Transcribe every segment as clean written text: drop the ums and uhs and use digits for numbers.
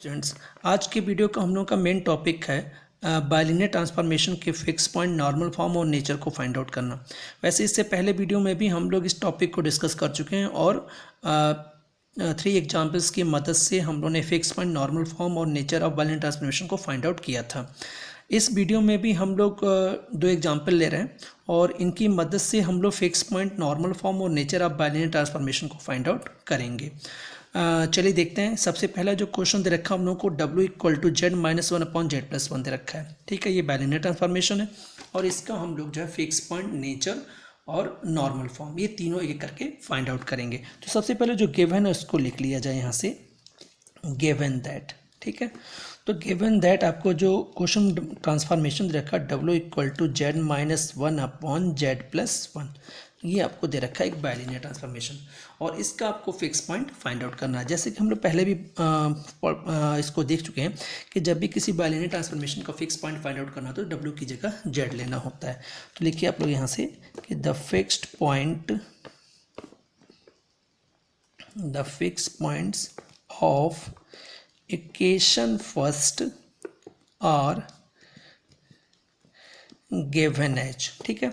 Students, आज के video का हम लोग का मेन टॉपिक है बाइलिनियर ट्रांसफॉर्मेशन के फिक्स पॉइंट, नॉर्मल फॉर्म और नेचर को फाइंड आउट करना। वैसे इससे पहले वीडियो में भी हम लोग इस टॉपिक को डिस्कस कर चुके हैं और 3 एग्जांपल्स की मदद से हम लोगों ने फिक्स पॉइंट, नॉर्मल फॉर्म और नेचर ऑफ बाइलिनियर ट्रांसफॉर्मेशन को फाइंड आउट किया था। इस वीडियो में भी हम लोग 2 एग्जाम्पल ले रहे हैं और इनकी मदद से हम लोग फिक्स पॉइंट, नॉर्मल फॉर्म और नेचर ऑफ बाइलिनियर ट्रांसफॉर्मेशन को फाइंड आउट करेंगे। चलिए देखते हैं। सबसे पहला जो क्वेश्चन दे रखा है हम लोग को W equal to z minus 1/z+1 दे रखा है। ठीक है, ये बाइलिनियर ट्रांसफॉर्मेशन है और इसका हम लोग जो है फिक्स पॉइंट, नेचर और नॉर्मल फॉर्म, ये तीनों एक एक करके फाइंड आउट करेंगे। तो सबसे पहले जो गिवन है उसको लिख लिया जाए यहाँ से, गिवन दैट। ठीक है, तो गिवन दैट आपको जो क्वेश्चन ट्रांसफॉर्मेशन दे रखा है W equal to z minus 1/z+1, ये आपको दे रखा है एक बाइलिनियर ट्रांसफॉर्मेशन और इसका आपको फिक्स पॉइंट फाइंड आउट करना है। जैसे कि हम लोग पहले भी इसको देख चुके हैं कि जब भी किसी बाइलिनियर ट्रांसफॉर्मेशन का फिक्स पॉइंट फाइंड आउट करना हो तो W की जगह Z लेना होता है। तो लिखिए आप लोग यहाँ से कि the fixed points of equation first are given as. ठीक है,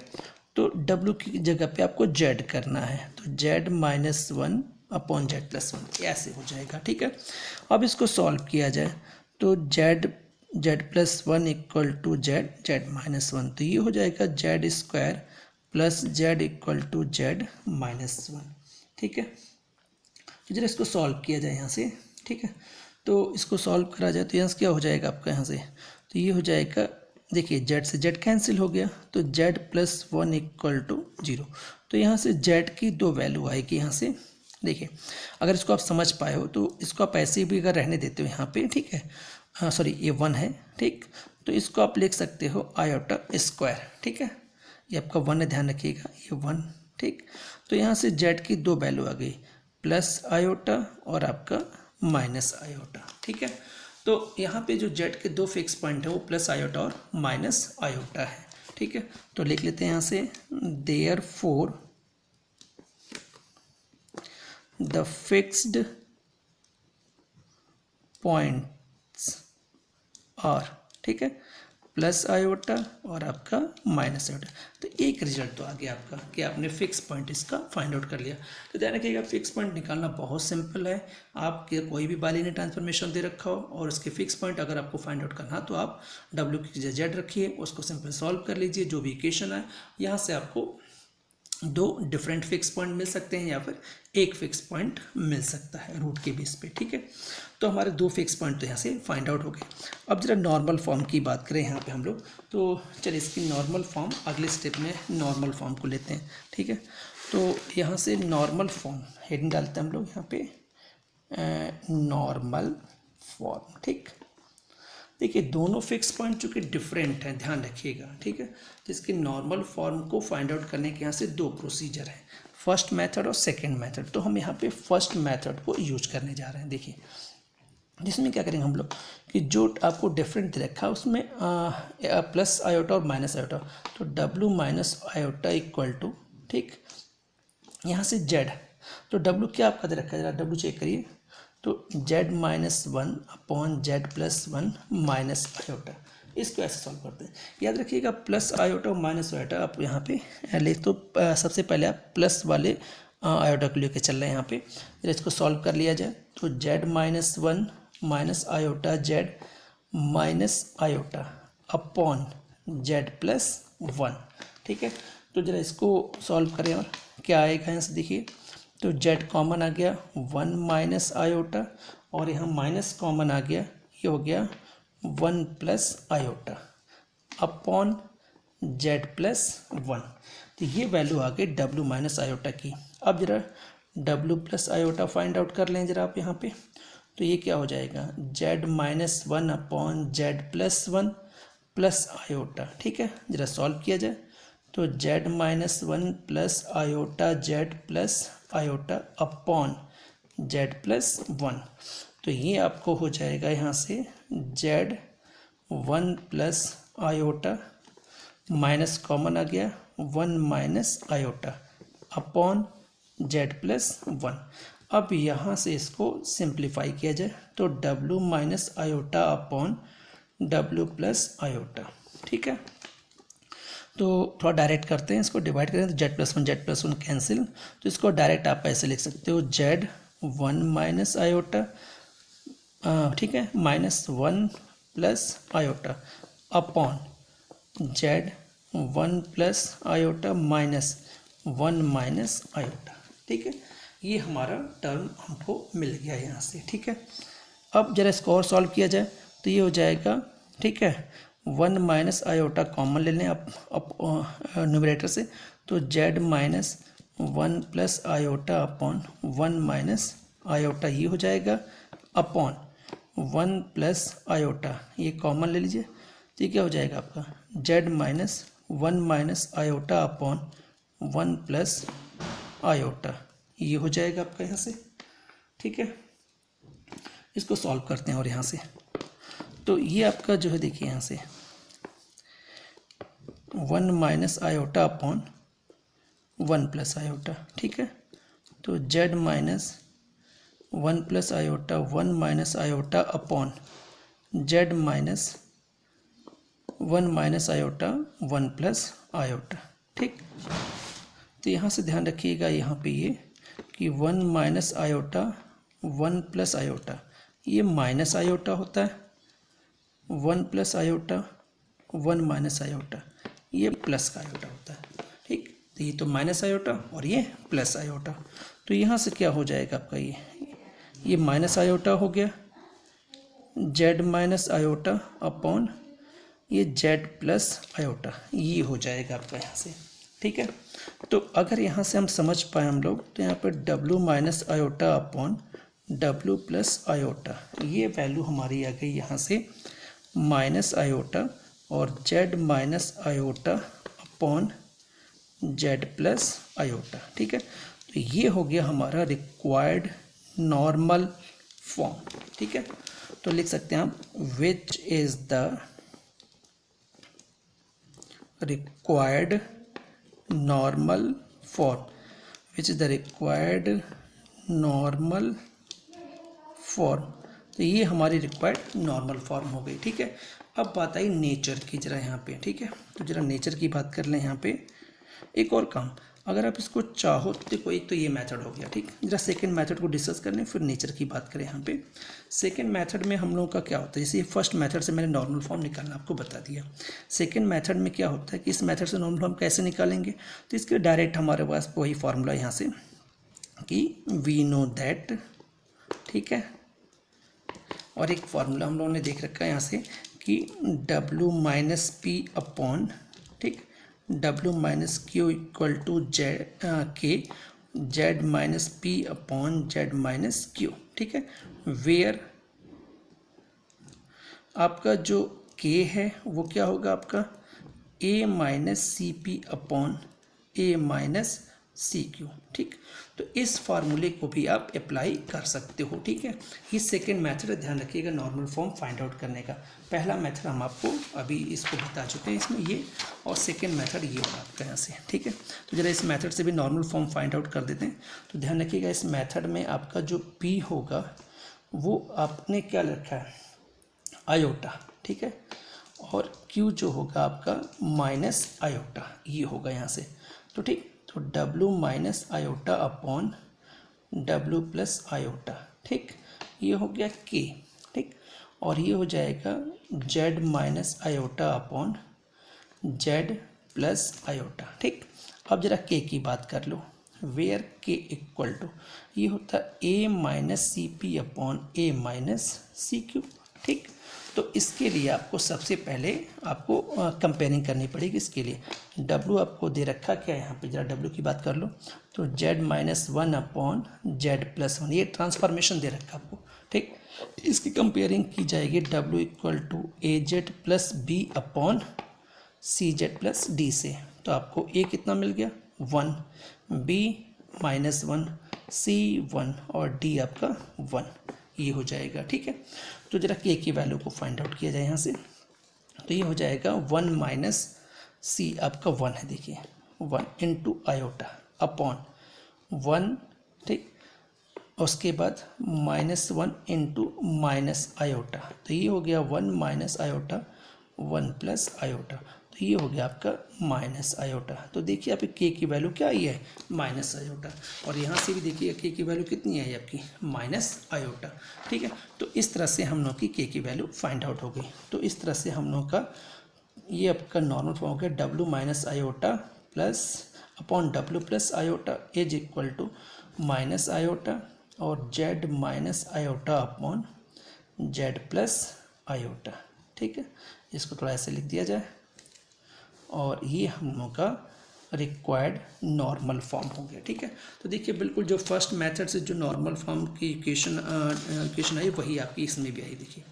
तो W की जगह पे आपको Z करना है, तो Z माइनस 1/z+1 ऐसे हो जाएगा। ठीक है, अब इसको सॉल्व किया जाए तो z+1 इक्वल टू z-1, तो ये हो जाएगा z² plus z equal to z-1। ठीक है, तो जरा इसको सॉल्व किया जाए यहाँ से। ठीक है, तो इसको सॉल्व करा जाए तो यहाँ से क्या हो जाएगा आपका, यहाँ से तो ये हो जाएगा, देखिए z से z कैंसिल हो गया तो z+1 इक्वल टू 0। तो यहाँ से z की 2 वैल्यू आएगी यहाँ से। देखिए, अगर इसको आप समझ पाए हो तो इसको आप ऐसे भी अगर रहने देते हो यहाँ पे, ठीक है, सॉरी ये 1 है, ठीक, तो इसको आप लिख सकते हो i²। ठीक है, ये आपका 1 है, ध्यान रखिएगा, ये 1। ठीक, तो यहाँ से z की 2 वैल्यू आ गई, प्लस i और आपका माइनस i। ठीक है, तो यहाँ पे जो z के 2 फिक्स पॉइंट है वो प्लस i और माइनस i है। ठीक है, तो लिख लेते हैं यहाँ से, therefore the fixed points are, ठीक है, प्लस i और आपका माइनस i। तो एक रिजल्ट तो आ गया आपका कि आपने फिक्स पॉइंट इसका फाइंड आउट कर लिया। तो ध्यान रखिएगा, फिक्स पॉइंट निकालना बहुत सिंपल है। आपके कोई भी बाइलिनियर ट्रांसफॉर्मेशन दे रखा हो और उसके फिक्स पॉइंट अगर आपको फाइंड आउट करना तो आप W की जगह Z रखिए, उसको सिंपल सॉल्व कर लीजिए। जो भी इक्वेशन है यहाँ से आपको 2 डिफरेंट फिक्स पॉइंट मिल सकते हैं या फिर एक फिक्स पॉइंट मिल सकता है रूट के बेस पे। ठीक है, तो हमारे 2 फिक्स पॉइंट तो यहाँ से फाइंड आउट हो गए। अब जरा नॉर्मल फॉर्म की बात करें यहाँ पे हम लोग, तो चलिए इसकी नॉर्मल फॉर्म अगले स्टेप में नॉर्मल फॉर्म को लेते हैं। ठीक है, तो यहाँ से नॉर्मल फॉर्म हेडिंग डालते हैं हम लोग यहाँ पे, नॉर्मल फॉर्म। ठीक, देखिए दोनों फिक्स पॉइंट चूँकि डिफरेंट हैं, ध्यान रखिएगा। ठीक है, तो इसके नॉर्मल फॉर्म को फाइंड आउट करने के यहाँ से 2 प्रोसीजर हैं, फर्स्ट मेथड और सेकंड मेथड। तो हम यहाँ पे फर्स्ट मेथड को यूज करने जा रहे हैं। देखिए, जिसमें क्या करेंगे हम लोग कि जो आपको डिफरेंट दे रखा है उसमें प्लस i और माइनस i, तो W minus i equal to, ठीक, यहाँ से Z, तो W क्या आपका दे रखा है, जरा W चेक करिए, तो z-1/z+1 माइनस i। इसको ऐसे सॉल्व करते हैं। याद रखिएगा प्लस i और माइनस i आप यहाँ पे ले, तो सबसे पहले आप प्लस वाले i को लेकर चल रहे हैं यहाँ पे। फिर इसको सॉल्व कर लिया जाए तो z-1 minus i z minus i upon z+1। ठीक है, तो जरा इसको सॉल्व करें और क्या आएगा यहाँ से, देखिए, तो z कॉमन आ गया 1 माइनस i और यहाँ माइनस कॉमन आ गया, ये हो गया 1 प्लस i अपॉन z+1। तो ये वैल्यू आ गई W माइनस i की। अब जरा W plus i find out कर लें जरा आप यहाँ पे, तो ये क्या हो जाएगा, z-1/z+1 प्लस i। ठीक है, जरा सॉल्व किया जाए तो z-1 plus i z plus i upon z+1। तो ये आपको हो जाएगा यहाँ से z1 plus i minus common आ गया 1 माइनस i अपॉन z+1। अब यहाँ से इसको सिंप्लीफाई किया जाए तो w minus iota upon w plus iota, ठीक है। तो थोड़ा डायरेक्ट करते हैं, इसको डिवाइड करें तो z प्लस वन कैंसिल, तो इसको डायरेक्ट आप ऐसे लिख सकते हो z1 माइनस आयोटा, ठीक है, -1 plus iota upon z1 plus iota -1 minus iota, ठीक है। ये हमारा टर्म हमको मिल गया यहाँ से, ठीक है। अब जरा इसको और सॉल्व किया जाए तो ये हो जाएगा, ठीक है, 1 माइनस आयोटा कॉमन ले लें अब न्यूमरेटर से, तो z minus 1 plus iota upon 1 minus iota ये हो जाएगा अपॉन 1 प्लस आयोटा, ये कॉमन ले लीजिए, तो ये क्या हो जाएगा आपका z minus 1 minus iota upon 1 plus iota, ये हो जाएगा आपका यहाँ से, ठीक है। इसको सॉल्व करते हैं और यहाँ से तो ये आपका जो है देखिए यहाँ से 1 minus iota upon 1 plus iota, ठीक है। तो z minus 1 plus iota 1 minus iota upon z minus 1 minus iota 1 plus iota, ठीक। तो यहाँ से ध्यान रखिएगा यहाँ पे ये कि 1 माइनस आयोटा 1 प्लस आयोटा, ये माइनस आयोटा होता है, 1 प्लस आयोटा 1 माइनस आयोटा, ये प्लस का आयोटा होता है, ठीक। तो ये तो माइनस आयोटा और ये प्लस आयोटा, तो यहाँ से क्या हो जाएगा आपका ये माइनस आयोटा हो गया z माइनस आयोटा अपॉन ये z प्लस आयोटा, ये हो जाएगा आपका यहाँ से, ठीक है। तो अगर यहाँ से हम समझ पाए हम लोग तो यहाँ पर w minus iota upon w plus iota, ये वैल्यू हमारी आ गई यहाँ से माइनस आयोटा और z minus iota upon z plus iota, ठीक है। तो ये हो गया हमारा रिक्वायर्ड नॉर्मल फॉर्म, ठीक है। तो लिख सकते हैं आप which is the required normal form, which is the required normal form. तो ये हमारी रिक्वायर्ड नॉर्मल फॉर्म हो गई, ठीक है। अब बात आई नेचर की जरा यहाँ पे, ठीक है। तो जरा नेचर की बात कर लें यहाँ पे। एक और काम, अगर आप इसको चाहो तो देखो, एक तो ये मेथड हो गया, ठीक। जरा सेकंड मेथड को डिस्कस कर लें, फिर नेचर की बात करें यहाँ पे। सेकंड मेथड में हम लोगों का क्या होता है, जैसे फर्स्ट मेथड से मैंने नॉर्मल फॉर्म निकालना आपको बता दिया। सेकंड मेथड में क्या होता है कि इस मेथड से नॉर्मल फॉर्म कैसे निकालेंगे, तो इसके डायरेक्ट हमारे पास वही फार्मूला यहाँ से कि वी नो दैट, ठीक है। और एक फार्मूला हम लोगों ने देख रखा है यहाँ से कि w माइनस पी अपॉन, ठीक, w minus q equal to z minus p upon z minus q, ठीक है। वेयर आपका जो k है वो क्या होगा आपका a minus c p upon a minus c q, ठीक। तो इस फार्मूले को भी आप अप्लाई कर सकते हो, ठीक है। ये सेकेंड मेथड है, ध्यान रखिएगा नॉर्मल फॉर्म फाइंड आउट करने का। पहला मेथड हम आपको अभी इसको बता चुके हैं इसमें ये, और सेकेंड मेथड ये होगा आपका यहाँ से, ठीक है। तो जरा इस मेथड से भी नॉर्मल फॉर्म फाइंड आउट कर देते हैं। तो ध्यान रखिएगा इस मेथड में आपका जो p होगा वो आपने क्या रखा है आयोटा, ठीक है, और q जो होगा आपका माइनस आयोटा, ये होगा यहाँ से, तो ठीक। तो w minus iota upon w plus iota, ठीक, ये हो गया k, ठीक। और ये हो जाएगा z minus iota upon z plus iota, ठीक। अब जरा k की बात कर लो, वेयर k इक्वल टू ये होता है a minus c p upon a minus c q, ठीक। तो इसके लिए आपको सबसे पहले आपको कंपेयरिंग करनी पड़ेगी। इसके लिए w आपको दे रखा क्या है यहाँ पे, जरा w की बात कर लो, तो z minus 1 upon z plus 1, ये ट्रांसफॉर्मेशन दे रखा आपको, ठीक। इसकी कंपेयरिंग की जाएगी w equal to a z plus b upon c z plus d से। तो आपको a कितना मिल गया 1, b माइनस 1, c 1 और d आपका 1, ये हो जाएगा, ठीक है। तो जरा k की वैल्यू को फाइंड आउट किया जाए यहाँ से, तो ये हो जाएगा 1 माइनस सी आपका 1 है, देखिए 1 इंटू आयोटा अपॉन 1, ठीक, उसके बाद -1 इंटू माइनस आयोटा, तो ये हो गया 1 माइनस आयोटा 1 प्लस आयोटा, तो ये हो गया आपका माइनस आयोटा। तो देखिए यहाँ पे के की वैल्यू क्या आई है, माइनस आयोटा, और यहाँ से भी देखिए के की वैल्यू कितनी आई आपकी, माइनस आयोटा। ठीक है, तो इस तरह से हम लोग की के की वैल्यू फाइंड आउट हो गई। तो इस तरह से हम लोग का ये आपका नॉर्मल फॉर्म हो गया W minus iota plus upon W plus iota is equal to minus iota और Z minus iota upon Z plus iota. ठीक है, इसको थोड़ा ऐसे लिख दिया जाए, और ये हम लोग का रिक्वायर्ड नॉर्मल फॉर्म हो गया। ठीक है, तो देखिए बिल्कुल जो फर्स्ट मेथड से जो नॉर्मल फॉर्म की इक्वेशन आई वही आपकी इसमें भी आई। देखिए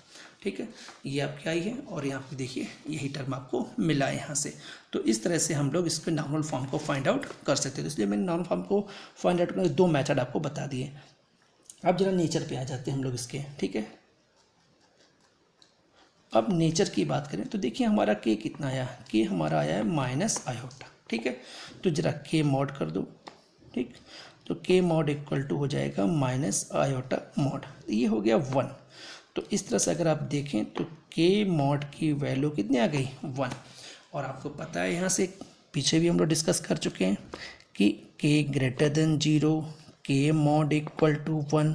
ठीक है, ये आपकी आई है और यहाँ पे देखिए यही टर्म आपको मिला है यहाँ से। तो इस तरह से हम लोग इसके नॉर्मल फॉर्म को फाइंड आउट कर सकते हैं। तो इसलिए मैंने नॉर्मल फॉर्म को फाइंड आउट करने 2 मेथड आपको बता दिए। अब जरा नेचर पे आ जाते हैं हम लोग इसके। ठीक है, अब नेचर की बात करें तो देखिए हमारा के कितना आया, के हमारा आया है माइनस आयोटा। ठीक है, तो जरा के मॉड कर दो। ठीक, तो के मॉड इक्वल टू हो जाएगा माइनस आयोटा मॉड, ये हो गया 1। तो इस तरह से अगर आप देखें तो के मॉड की वैल्यू कितनी आ गई, 1। और आपको पता है यहाँ से पीछे भी हम लोग डिस्कस कर चुके हैं कि के ग्रेटर देन 0, के मॉड इक्वल टू 1,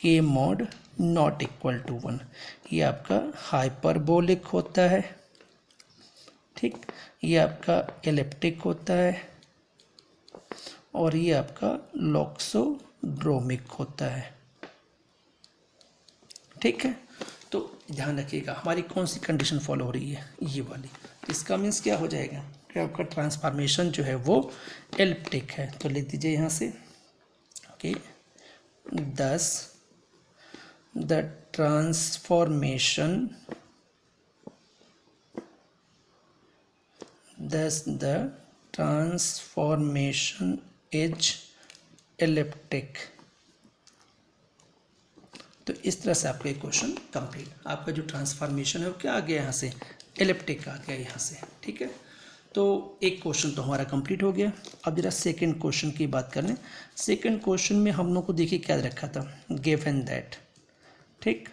के मॉड नॉट इक्वल टू 1, ये आपका हाइपरबोलिक होता है। ठीक, ये आपका एलिप्टिक होता है और ये आपका लॉक्सोड्रोमिक होता है। ठीक है, तो ध्यान रखिएगा हमारी कौन सी कंडीशन फॉलो हो रही है, ये वाली। इसका मीन्स क्या हो जाएगा कि आपका ट्रांसफॉर्मेशन जो है वो एलिप्टिक है। तो लिख दीजिए यहाँ से कि thus the transformation is elliptic। तो इस तरह से आपका एक क्वेश्चन कंप्लीट, आपका जो ट्रांसफॉर्मेशन है वो क्या आ गया यहाँ से, एलिप्टिक आ गया यहाँ से। ठीक है, तो एक क्वेश्चन तो हमारा कंप्लीट हो गया। अब जरा सेकंड क्वेश्चन की बात कर लें। सेकंड क्वेश्चन में हम लोग को देखिए क्या रखा था, गिवन दैट। ठीक,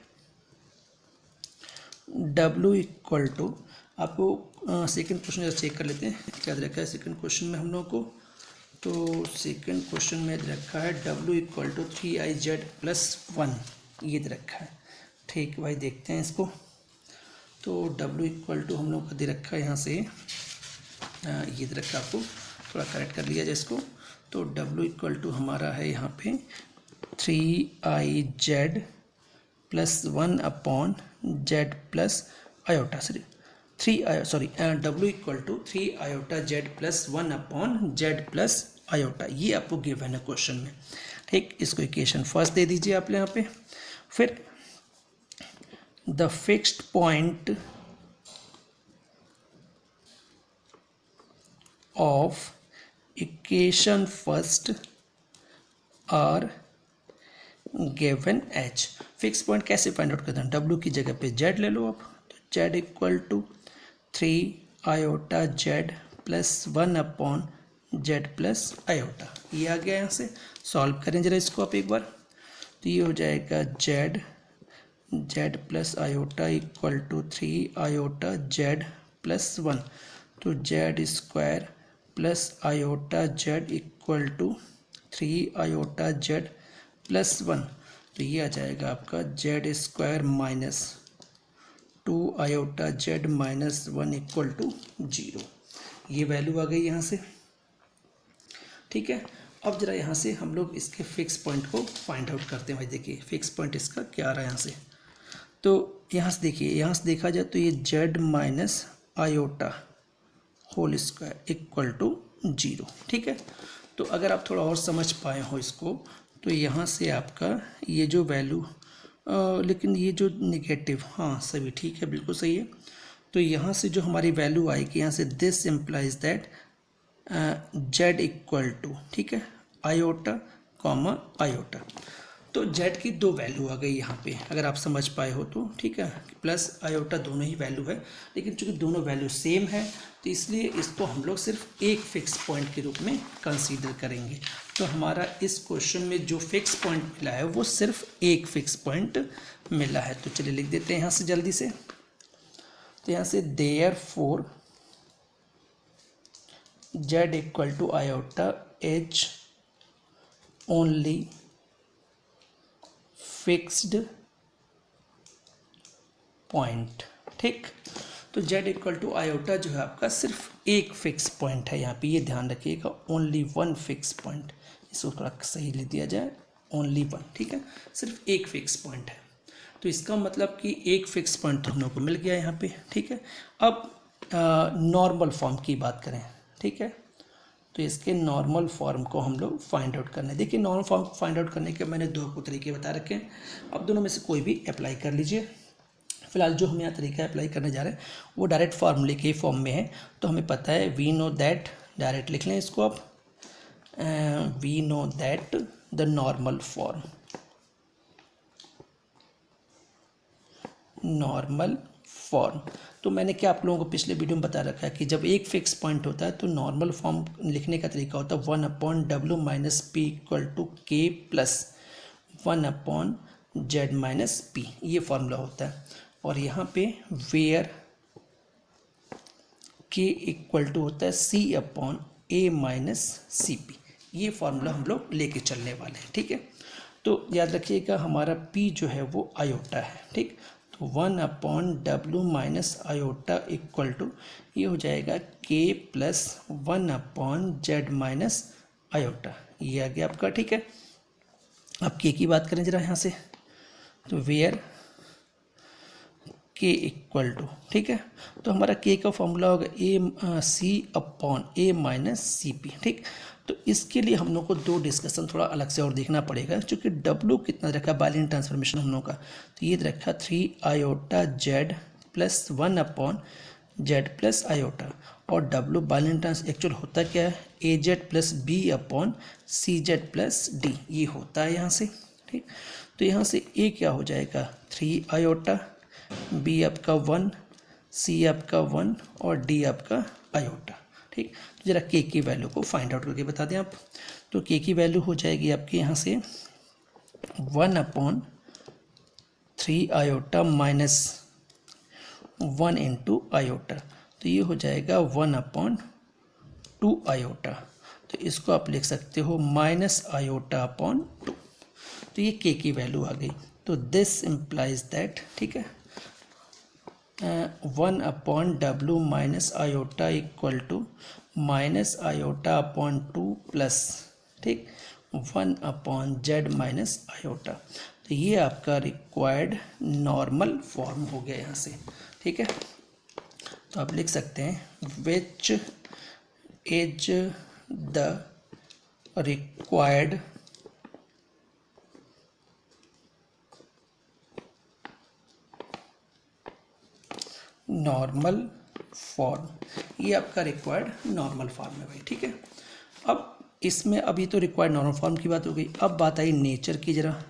W इक्वल टू, आपको सेकंड क्वेश्चन जरा चेक कर लेते हैं क्या रखा है सेकंड क्वेश्चन में हम लोग को। तो सेकंड क्वेश्चन में रखा है W इक्वल टू 3iz + 1, ये रखा है। ठीक भाई, देखते हैं इसको। तो W इक्वल टू हम लोग का दे रखा है यहाँ से, ये रखा, आपको थोड़ा करेक्ट कर लिया जाए इसको। तो W इक्वल टू हमारा है यहाँ पे 3iz + 1 upon Z plus iota, W equal to 3 iota z + 1 upon z + iota, ये आपको गिवन है क्वेश्चन में। ठीक, इसको इक्वेशन फर्स्ट दे दीजिए आप यहाँ पे। फिर the fixed point of equation first are given as. Fix point कैसे फाइंड आउट करते हैं, W की जगह पे Z ले लो आप। तो Z equal to 3 iota z + 1 upon z + iota, ये आ गया। यहाँ से सॉल्व करें जरा इसको आप एक बार। तो ये हो जाएगा z + iota equal to 3 iota z + 1, तो Z² + iota z equal to 3 iota z + 1, तो ये आ जाएगा आपका Z² - 2 iota z - 1 equal to 0, ये वैल्यू आ गई यहाँ से। ठीक है, अब जरा यहाँ से हम लोग इसके फिक्स पॉइंट को फाइंड आउट करते हैं। भाई देखिए फिक्स पॉइंट इसका क्या आ रहा है यहाँ से। तो यहाँ से देखिए, यहाँ से देखा जाए तो ये Z - iota whole square equal to 0। ठीक है, तो अगर आप थोड़ा और समझ पाए हो इसको, तो यहाँ से आपका ये जो वैल्यू, लेकिन ये जो निगेटिव, हाँ सभी ठीक है, बिल्कुल सही है। तो यहाँ से जो हमारी वैल्यू आएगी यहाँ से, this implies that Z equal to, ठीक है, आयोटा कॉमा आयोटा। तो Z की 2 वैल्यू आ गई यहाँ पे, अगर आप समझ पाए हो तो। ठीक है, प्लस आयोटा दोनों ही वैल्यू है, लेकिन चूंकि दोनों वैल्यू सेम है तो इसलिए इसको हम लोग सिर्फ एक फिक्स पॉइंट के रूप में कंसीडर करेंगे। तो हमारा इस क्वेश्चन में जो फिक्स पॉइंट मिला है वो सिर्फ एक फिक्स पॉइंट मिला है। तो चलिए लिख देते हैं यहाँ से जल्दी से। तो यहाँ से therefore z equal to iota as only fixed point. ठीक, तो z इक्वल टू आयोटा जो है आपका सिर्फ एक फिक्स पॉइंट है। यहाँ पे ये ध्यान रखिएगा, ओनली वन फिक्स पॉइंट, इसको थोड़ा सही लिख दिया जाए, ओनली वन। ठीक है, सिर्फ एक फिक्स पॉइंट है। तो इसका मतलब कि एक फिक्स पॉइंट तो हम लोग को मिल गया यहाँ पे। ठीक है, अब नॉर्मल फॉर्म की बात करें। ठीक है, तो इसके नॉर्मल फॉर्म को हम लोग फाइंड आउट करना है। देखिए नॉर्मल फॉर्म को फाइंड आउट करने के मैंने दो आपको तरीके बता रखे हैं, अब दोनों में से कोई भी अप्लाई कर लीजिए। फिलहाल जो हम यहाँ तरीका अप्लाई करने जा रहे हैं वो डायरेक्ट फार्मूले के फॉर्म में है। तो हमें पता है वी नो दैट, डायरेक्ट लिख लें इसको आप, we know that the normal form, normal form. तो मैंने क्या आप लोगों को पिछले वीडियो में बता रखा है कि जब एक फिक्स पॉइंट होता है तो नॉर्मल फॉर्म लिखने का तरीका होता है 1/w minus p equal to k plus 1/z minus p, ये फॉर्मूला होता है। और यहाँ पे वेयर के इक्वल टू होता है c/a माइनस सी पी, ये फॉर्मूला हम लोग लेके चलने वाले हैं। ठीक है, तो याद रखिएगा हमारा p जो है वो आयोटा है। ठीक, तो 1/w minus iota equal to ये हो जाएगा k plus 1/z minus iota, ये आ गया आपका। ठीक है, अब k की बात करें जरा यहाँ से, तो वेयर k इक्वल टू, ठीक है, तो हमारा k का फॉर्मूला होगा a माइनस सी पी। ठीक, तो इसके लिए हम लोग को दो डिस्कशन थोड़ा अलग से और देखना पड़ेगा, क्योंकि w कितना रखा बाइनरी ट्रांसफॉर्मेशन हम लोग का, तो ये रखा 3 iota z plus 1/z plus iota, और w बाइनरी ट्रांस एक्चुअल होता क्या है az plus b/cz plus d, ये होता है यहाँ से। ठीक, तो यहाँ से a क्या हो जाएगा 3 आयोटा, b आपका 1, c आपका 1 और d आपका आयोटा। ठीक, तो जरा k की वैल्यू को फाइंड आउट करके बता दें आप। तो k की वैल्यू हो जाएगी आपके यहाँ से 1/3 आयोटा माइनस 1 इंटू आयोटा, तो ये हो जाएगा 1/2 आयोटा। तो इसको आप लिख सकते हो माइनस आयोटा अपॉन 2, तो ये k की वैल्यू आ गई। तो दिस इम्प्लाइज दैट, ठीक है, 1/w minus iota equal to minus iota upon 2 plus, ठीक, 1/z माइनस आयोटा। तो ये आपका रिक्वायर्ड नॉर्मल फॉर्म हो गया यहाँ से। ठीक है, तो आप लिख सकते हैं which is the required normal form, ये आपका रिक्वायर्ड नॉर्मल फॉर्म है भाई। ठीक है, अब इसमें अभी तो रिक्वायर्ड नॉर्मल फॉर्म की बात हो गई, अब बात आई नेचर की। जरा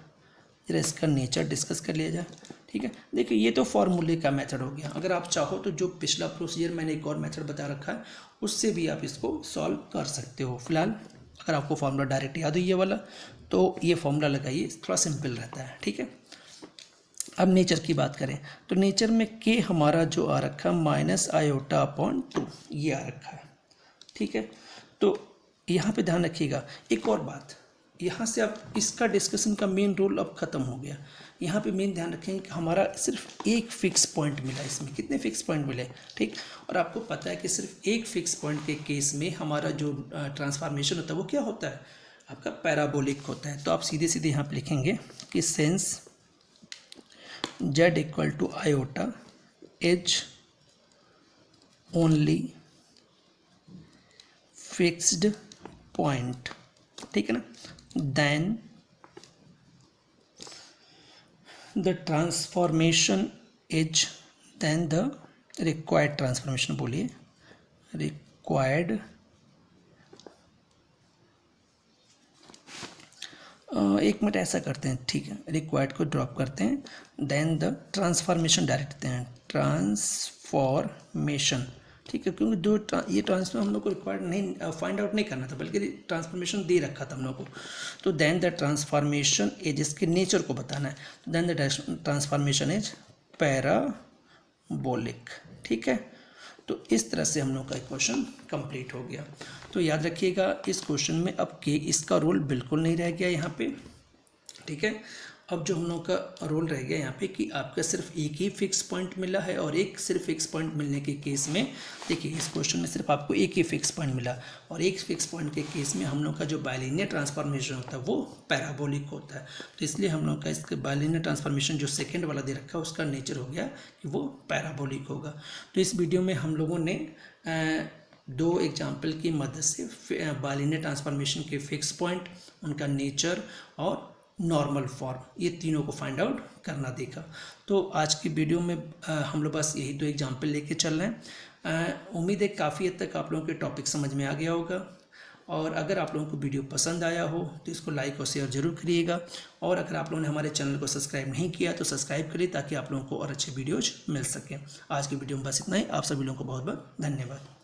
इसका नेचर डिस्कस कर लिया जाए। ठीक है, देखिए ये तो फॉर्मूले का मेथड हो गया। अगर आप चाहो तो जो पिछला प्रोसीजर मैंने एक और मेथड बता रखा है उससे भी आप इसको सॉल्व कर सकते हो। फिलहाल अगर आपको फॉर्मूला डायरेक्ट याद हो ये वाला, तो ये फॉर्मूला लगाइए, थोड़ा सिंपल रहता है। ठीक है, अब नेचर की बात करें तो नेचर में k हमारा जो आ रखा है माइनस आयोटा अपॉन 2, ये आ रखा है। ठीक है, तो यहाँ पे ध्यान रखिएगा एक और बात, यहाँ से आप इसका डिस्कशन का मेन रोल अब ख़त्म हो गया। यहाँ पे मेन ध्यान रखेंगे कि हमारा सिर्फ एक फिक्स पॉइंट मिला, इसमें कितने फिक्स पॉइंट मिले। ठीक, और आपको पता है कि सिर्फ एक फिक्स पॉइंट के केस में हमारा जो ट्रांसफॉर्मेशन होता है वो क्या होता है, आपका पैराबोलिक होता है। तो आप सीधे सीधे यहाँ पर लिखेंगे कि since z equal to iota as only fixed point, ठीक है ना, then the transformation is, then the required transformation, बोलिए रिक्वायर्ड एक मिनट ऐसा करते हैं, ठीक है, रिक्वायर्ड को ड्रॉप करते हैं, देन द ट्रांसफॉर्मेशन डायरेक्ट देते हैं, ट्रांसफॉर्मेशन, ठीक है, क्योंकि ये ट्रांसफॉर्म हम लोग को रिक्वायर्ड नहीं, फाइंड आउट नहीं करना था, बल्कि ट्रांसफॉर्मेशन दे रखा था हम लोग को। तो देन द ट्रांसफॉर्मेशन इज, इसके नेचर को बताना है, तो then the transformation is parabolic. ठीक है, तो इस तरह से हम लोग का क्वेश्चन कंप्लीट हो गया। तो याद रखिएगा इस क्वेश्चन में अब के इसका रोल बिल्कुल नहीं रह गया यहाँ पे। ठीक है, अब जो हम लोग का रोल रह गया यहाँ पे कि आपका सिर्फ एक ही फिक्स पॉइंट मिला है, और एक सिर्फ फिक्स पॉइंट मिलने के केस में, देखिए इस क्वेश्चन में सिर्फ आपको एक ही फिक्स पॉइंट मिला, और एक फिक्स पॉइंट के केस में हम लोग का जो बाइलिनियर ट्रांसफॉर्मेशन होता है वो पैराबोलिक होता है। तो इसलिए हम लोग का इसके बाइलिनियर ट्रांसफॉर्मेशन जो सेकेंड वाला दे रखा है उसका नेचर हो गया कि वो पैराबोलिक होगा। तो इस वीडियो में हम लोगों ने 2 एग्जाम्पल की मदद से बाइलिनियर ट्रांसफॉर्मेशन के फिक्स पॉइंट, उनका नेचर और नॉर्मल फॉर्म, ये तीनों को फाइंड आउट करना देखा। तो आज की वीडियो में हम लोग बस यही 2 एग्जाम्पल लेके चल रहे हैं। उम्मीद है काफ़ी हद तक आप लोगों के टॉपिक समझ में आ गया होगा, और अगर आप लोगों को वीडियो पसंद आया हो तो इसको लाइक और शेयर जरूर करिएगा, और अगर आप लोगों ने हमारे चैनल को सब्सक्राइब नहीं किया तो सब्सक्राइब करिए ताकि आप लोगों को और अच्छे वीडियोज मिल सकें। आज की वीडियो में बस इतना ही। आप सभी लोगों को बहुत बहुत धन्यवाद।